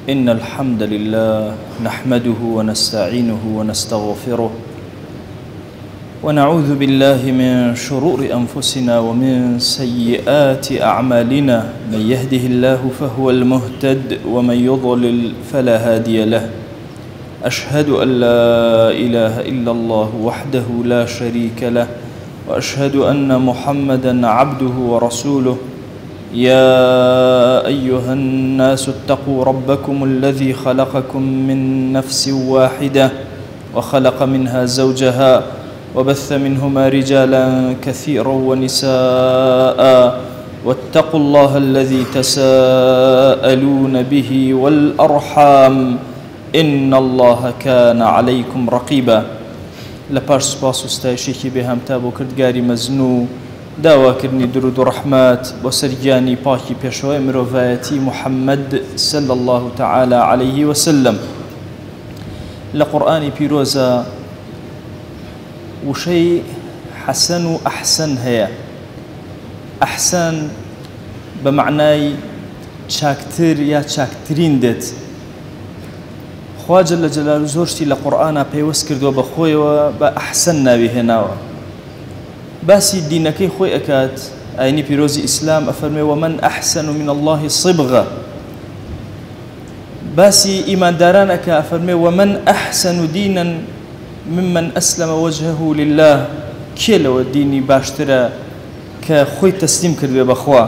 إن الحمد لله نحمده ونستعينه ونستغفره ونعوذ بالله من شرور أنفسنا ومن سيئات أعمالنا. من يهده الله فهو المهتد ومن يضلل فلا هادي له. أشهد أن لا إله إلا الله وحده لا شريك له وأشهد أن محمدًا عبده ورسوله. يا أيها الناس اتقوا ربكم الذي خلقكم من نفس واحدة وخلق منها زوجها وبث منهما رجالا كثيرا ونساء واتقوا الله الذي تساءلون به والأرحام إن الله كان عليكم رقيبا. لپاش سپاس و ستایشێکی بێهامتا بۆ کردگاری مەزنوو داواکردنی درود و ڕەحمەت بۆ سەرگیانی پاکی پێشەوەی مرۆڤایەتی محەممەد صلی الله تعالى عليه وسلم. لە قورئانی پیرۆزە وشەی حەسەن و ئەحسەن هەیە. ئەحسەن بە معنای چاکتر یا چاکترین دێت. خوا جەلە جەلالوهو زۆر شتی لە قورئانە پەیوەست کردووە بە خۆیەوە بە ئەحسەن ناوی هێناوە. باسی دینەکەی خۆی ئەکات. ئاینی پیرۆزی ئیسلام ئەفەرمێ ومن ئەحسن من الله صبغة. باسی ئیمانداران ئەکا ئەفەرمێ ومن ئەحسن دینا ممن أسلم وجهه لله. کێ لەوە دینی باشترە کە خۆی تەسلیم کردوێ بەخوا.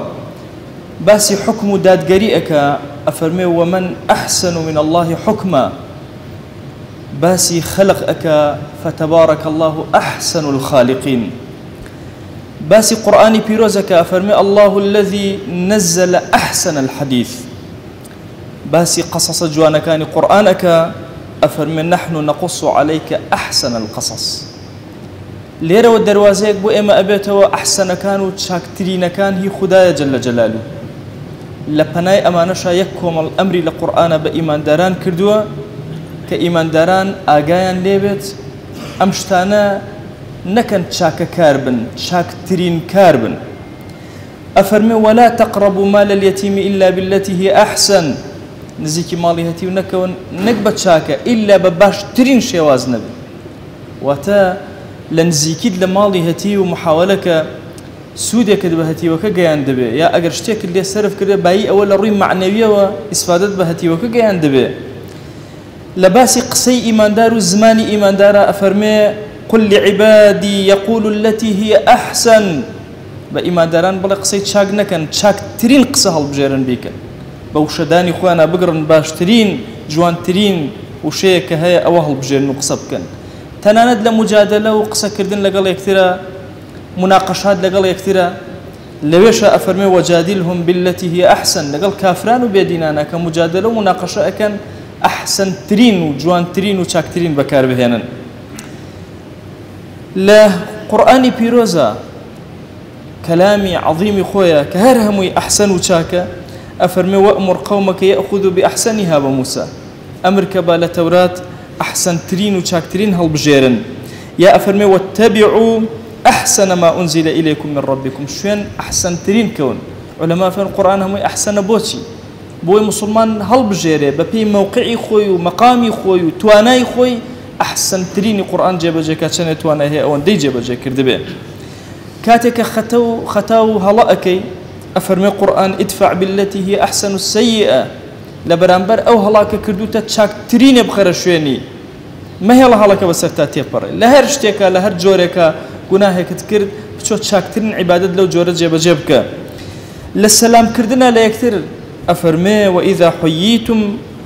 باسی حکم و دادگەری ئەکا ئەفەرمێ ومن ئەحسن من الله حکما. باسی خەلق ئەکا فتبارك الله أحسن الخالقين. باسی قورئانی پیرۆزەکە ئەفەرمێ الله الذي نزل أحسن الحديث. باسی قەسەسە جوانەکانی قورئانەکە ئەفەرمێ نحن نقص عليك أحسن القصص. لێرەوە دەواازەیەک بۆ ئێمە ئەبێتەوە ئەحسەنەکان و چاکترینەکان هی خودایە جەلە جەلالوهو. لە پەنای ئەمانەشا یەک کۆمەڵ ئەمری لە قورئانە بە ئیمانداران کردووە کە ئیمانداران ئاگایان لێبێت ئەم شتانە نەکەن چاکە کار بن، چاکترین کار بن. ئەفەرمێ ولا تقربوا مال اليتيم إلا بالتي هي أحسن. نزیکی ماڵی هەتیو نەکەون نەک بە چاکە ئیلا بە باشترین شێواز نەبێت. واتە لە نزیکیت لە ماڵی هەتی و محاولەکە سوودێکت بە هەتیوەکە گەیان دەبێ یا ئەگەر شتێکت لێ سەرف کردێ بایی ئەوە لە ڕووی معنەویەوە ئیسفادەت بە هەتیوەکە گەیان دەبێ. لە باسی قسەی ئیماندار و زمانی ئیماندارە ئەفەرمێ قل لعبادي يقول التي هي أحسن. بە ئیمانداران بڵێ قسەی چاک نەکەن، چاکترین قسە هەڵبژێرن بیکەن، بە وشەدانی خۆیانە بگڕن، باشترین جوانترین وشەیە کە هەیە ئەوە هەڵبژێرن و قسە بکەن. تەنانەت لە مجادلە و قسەکردن لەگەڵ یەکترە، مناقەشات لەگەڵ یەکترە. لەوێشە ئەفەرمێ وجادلهم بالتي هي أحسن. لەگەڵ کافران و بێدینانە کە مجادلە و مناقەشە ئەکەن ئەحسەنترین و جوانترین و چاکترین بەکاربهێنن. لە قورئانی پیرۆزە کەلامی عەظیمی خۆیە کە هەر هەمووی ئەحسەن و چاکە ئەفەرمێ وأمر قومك يأخذوا بأحسنها بموسى. ئەمر کە با لە تەورات ئەحسەنترین و چاکترین هەڵبژێرن. یا ئەفەرمێ واتبعوا أحسن ما أنزل إليكم من ربكم. شوێن ئەحسەنترین کەون. عولەما فەرمێن قورئان هەمووی ئەحسەنە بۆچی؟ بۆی مسلمان هەڵبژێرێ بە پێی مەوقعی خۆی و مەقامی خۆی و توانای خۆی ئەحسەنترینی قورئان جێبەجێکە چەندێ توانای هەیە ئەوەندەی جێبەجێ کردبێ. کاتێککە خەتا و هەڵە ئەەکەی ئەفەرمێ قورئان ادفع بالتي هي أحسن السيئة. لە بەرامبەر ئەو هەڵاکە کردوتە چاکترینێ بخەرە شوێنی. مەهێڵە هەڵەکە بەسەر تا تێپەڕێ. لە هەر شتێکە لە هەر جۆرێکە گوناهێکت کرد بچۆ چاکترین عیبادەت لەو جۆرە جێبەجێ بکە. لە سەلامکردنە لە یەکتر ئەفەرمێ وإذا حييتم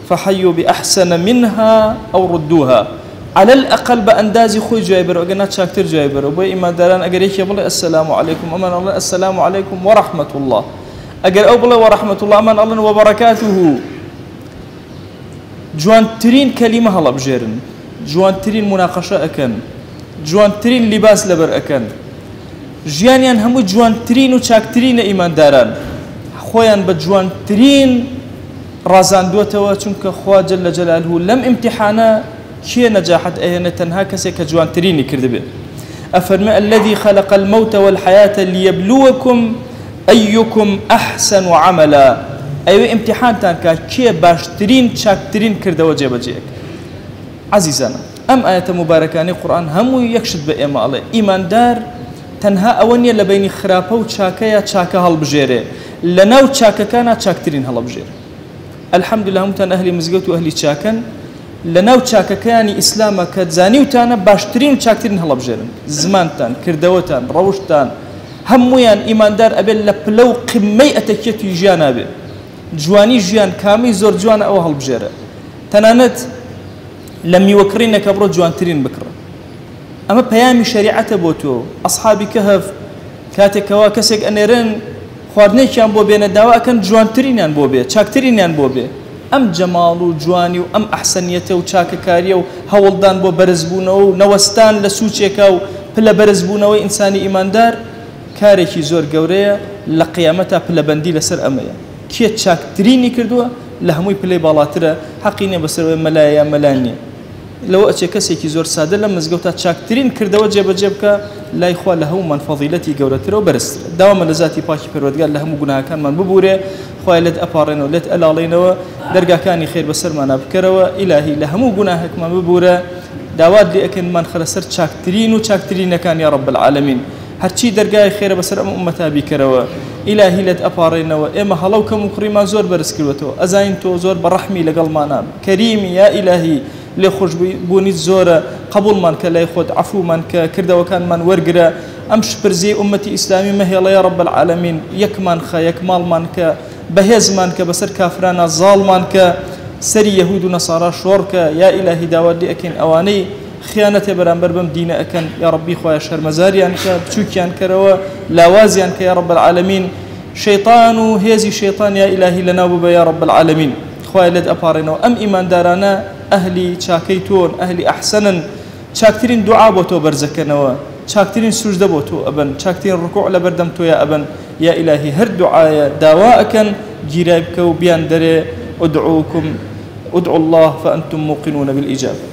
فحيوا بأحسن منها أو ردوها. على الأقل بأندازي خوي جايبر وقنا شاكتر جايبر وبي إماداران أجر يك يبلي السلام عليكم أمان الله السلام عليكم ورحمة الله. أجر أو بلا ورحمة الله أمان الله وبركاته. جوان ترين كلمة هلا بجيرن، جوان ترين مناقشة أكن، جوان ترين لباس لبر أكن. جيانيان همو جوان ترين وشاكترين إيمان داران. خويان بجوان ترين رازان دوتوا چونك خوا جل جلاله لم امتحانا كي نجاحت أهنا تنها كسيك جوان تريني كردبه. أفرماء الذي خلق الموت والحياة ليبلوكم أيكم أحسن عملا. ئەوێ ئیمتیحانتان کات کێ باشترین چاکترین کردەوە جێبەجێک عزیزانە ئەم ئاەتە مبارەکانی قورئان هەموو یەکشت بە ئێمە ئەڵێ ئیماندار تەنها ئەوە نییە لە بینی خراپە و چاکەیە چاکە هەڵبژێرێ لە ناو چاکەکانە چاکترین هەڵبژێرێ الحەمدولله هەمووتان ئەهلی مزگەوت و ئەهلی چاکەن لە ناو چاکەکانی ئیسلامە کە زانیوتانە باشترین و چاکترین هەڵبژێرن زمانتان کردەوەتان ڕەوشتان هەموویان ئیماندار ئەبێت لە پلە و قمەی ئەتەکێتی ژیان ئەبێ جوانی ژیان کامی زۆر جوانە ئەوە هەڵبژێرە تەنانەت لە میوەکڕینەکە بڕۆ جوانترین بکڕە ئەمە پەیامی شەریعەتە بۆ تۆ ئەسحابی کەهەف کاتێکەوە کەسێک ئەنێرن خواردنێکیان بۆ بێنە داواکەن جوانترینیان بۆ بێ چاکترینیان بۆ بێ ئەم جەماڵ و جوانی و ئەم ئەحسەنیەتە و چاکەکاریە و هەوڵدان بۆ بەرزبوونەوە و نەوەستان لە سوچێکە و پلە بەرزبوونەوەی ئینسانی ئیماندار کارێکی زۆر گەورەیە لە قیامەتە پلەبەندی لەسەر ئەمەیە کێ چاکترینی کردووە لە هەمووی پلەی باڵاترە حەقی نییە بەسەرەوەی مەلایە مەلان نییە لەوە ئەچێ کەسێکی زۆر سادە لە مزگەوتە چاکترین کردەوە جێبەجێ بکە لای خوا لە هەموومان فەضیلەتی گەورەترە و بەرزترە داوامە لە ذاتی پاکی پەروەردگار لە هەموو گوناهەکانمان ببورێ خوای لێت ئەپاڕێنەوە لێت ئەلاڵێنەوە دەرگاکانی خێر بەسەرمانە بکەرەوە ئیلاهی لە هەموو گوناهێکمان ببورە داوات لێ ئەکەنمان خەرە سەر چاکترین و چاکترینەکان یا رب العالمین هەرچی دەرگای خێرە بەسەر ئەم ئومەتا بیکەرەوە ئیلاهی لێت ئەپاڕێنەوە ئێمە هەڵەو کەم و قڕیمان زۆر بەرز کردوێتەوە ئەزانین تۆ زۆر بەڕەحمی لەگەڵمانە کەریمی یا ئیلاهی لێ خۆشبوونیت زۆرە قبولمان کە لای خۆت عەفومان کە کردەوەکانمان وەرگرە ئەم شپرزی ئومەتی ئیسلامی مەهێڵە یا رب العالمین یەکمان خە یەک ماڵمان کە بەهێزمان کە بەسەر کافرانە زاڵمان کە سەری یەهود و نەسارا شۆڕکە یا ئیلاهی داوات لێ ئەکەین ئەوانەی خیانەتێ بەرامبەر بەم دینە ئەکەن یا ڕەبی خۆیان شەرمەزاریان کە بچووکیان کەرەوە لاوازیان کە یا رب العالمین شەیطان و هێزی شەیطان یا ئیلاهی لەناو ببە یا رب العالمین خوای لێت ئەپاڕێنەوە ئەم ئیماندارانە ئەهلی چاکەی تۆن ئەهلی ئەحسەنن چاکترین دوعا بۆ تۆ بەرزەکەنەوە چاکترین سوژدە بۆ تۆ ئەبن چاکترین ڕکوع لە بەردەم تۆیە ئەبن یا ئیلاهی هەر دوعایە داوا ئەکەن گیرای بکە و بیان دەرێ ادعوكم ادعوا الله فأنتم موقنون بالإجابة